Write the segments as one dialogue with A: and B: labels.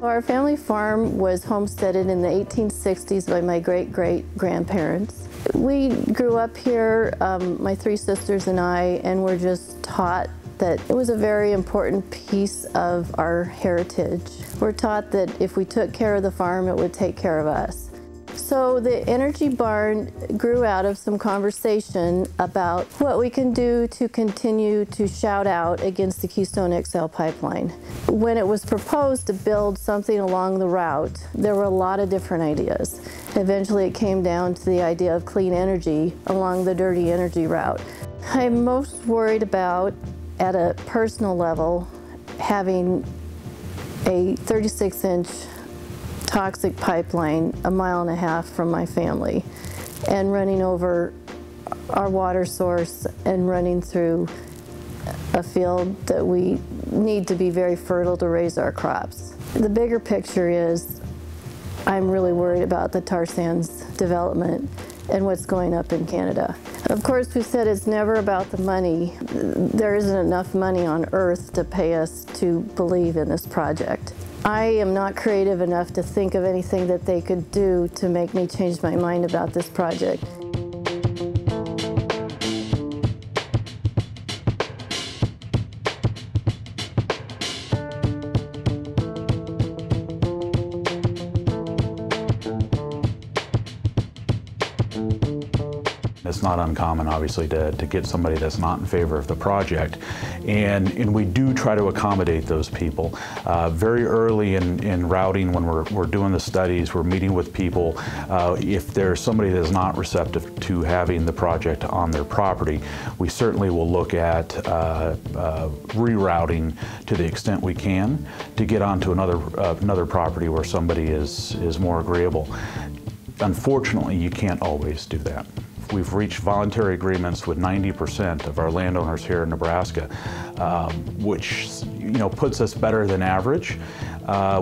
A: Our family farm was homesteaded in the 1860s by my great-great-grandparents. We grew up here, my three sisters and I, and were just taught that it was a very important piece of our heritage. We're taught that if we took care of the farm, it would take care of us. So the Energy Barn grew out of some conversation about what we can do to continue to shout out against the Keystone XL pipeline. When it was proposed to build something along the route, there were a lot of different ideas. Eventually it came down to the idea of clean energy along the dirty energy route. I'm most worried about, at a personal level, having a 36-inch toxic pipeline 1.5 miles from my family and running over our water source and running through a field that we need to be very fertile to raise our crops. The bigger picture is I'm really worried about the tar sands development and what's going up in Canada. Of course, we said it's never about the money. There isn't enough money on earth to pay us to believe in this project. I am not creative enough to think of anything that they could do to make me change my mind about this project.
B: It's not uncommon, obviously, to get somebody that's not in favor of the project, and we do try to accommodate those people. Very early in routing, when we're doing the studies, we're meeting with people. If there's somebody that's not receptive to having the project on their property, we certainly will look at rerouting to the extent we can to get onto another property where somebody is more agreeable. Unfortunately, you can't always do that. We've reached voluntary agreements with 90% of our landowners here in Nebraska, which puts us better than average,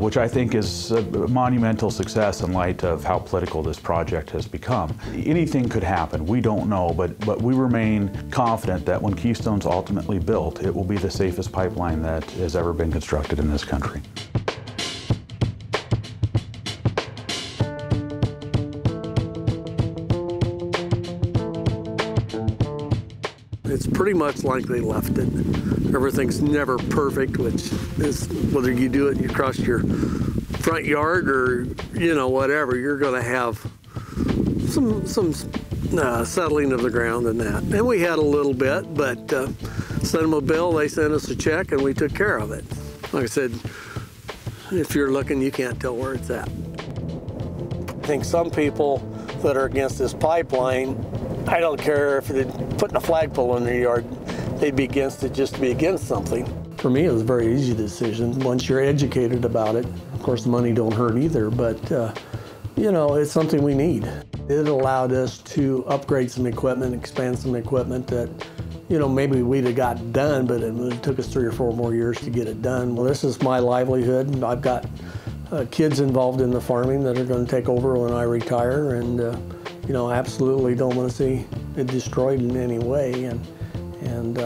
B: which I think is a monumental success in light of how political this project has become. Anything could happen, we don't know, but we remain confident that when Keystone's ultimately built, it will be the safest pipeline that has ever been constructed in this country.
C: It's pretty much like they left it. Everything's never perfect, which is whether you do it across your front yard or, whatever, you're going to have some settling of the ground and that. And we had a little bit, but sent them a bill, they sent us a check, and we took care of it. Like I said, if you're looking, you can't tell where it's at. I think some people that are against this pipeline, I don't care if they're putting a flagpole in their yard, they'd be against it just to be against something. For me, it was a very easy decision. Once you're educated about it, of course, the money don't hurt either, but it's something we need. It allowed us to upgrade some equipment, expand some equipment that, maybe we'd have got done, but it took us 3 or 4 more years to get it done. Well, this is my livelihood. I've got kids involved in the farming that are going to take over when I retire, and I absolutely don't want to see it destroyed in any way, and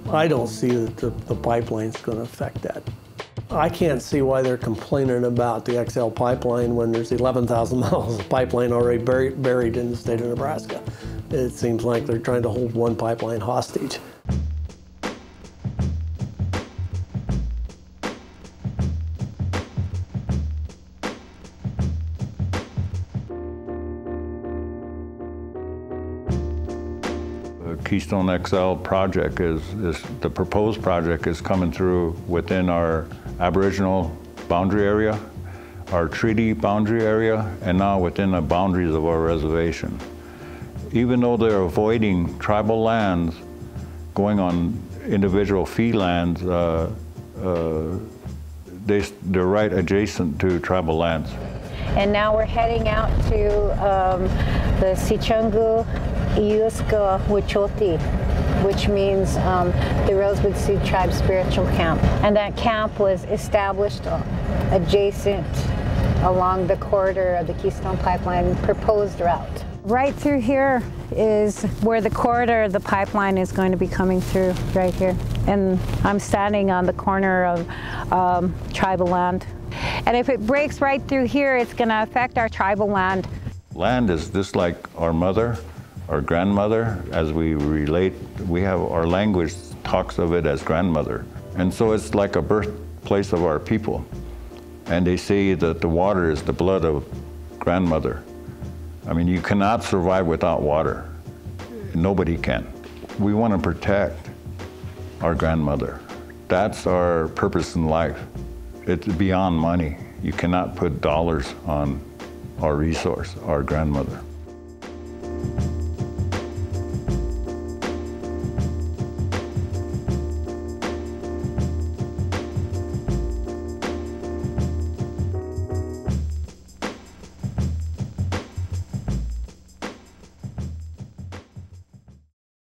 C: I don't see that the pipeline's going to affect that. I can't see why they're complaining about the XL pipeline when there's 11,000 miles of pipeline already buried in the state of Nebraska. It seems like they're trying to hold one pipeline hostage.
D: Keystone XL project the proposed project is coming through within our Aboriginal boundary area, our treaty boundary area, and now within the boundaries of our reservation. Even though they're avoiding tribal lands, going on individual fee lands, they're right adjacent to tribal lands.
E: And now we're heading out to the Sichungu Iuska Wichoti, which means the Rosewood Sioux Tribe Spiritual Camp. And that camp was established adjacent along the corridor of the Keystone Pipeline proposed route. Right through here is where the corridor of the pipeline is going to be coming through, right here. And I'm standing on the corner of tribal land. And if it breaks right through here, it's going to affect our tribal land.
D: Land is just like our mother, our grandmother. As we relate, we have our language talks of it as grandmother. And so it's like a birthplace of our people. And they say that the water is the blood of grandmother. I mean, you cannot survive without water. Nobody can. We want to protect our grandmother. That's our purpose in life. It's beyond money. You cannot put dollars on our resource, our grandmother.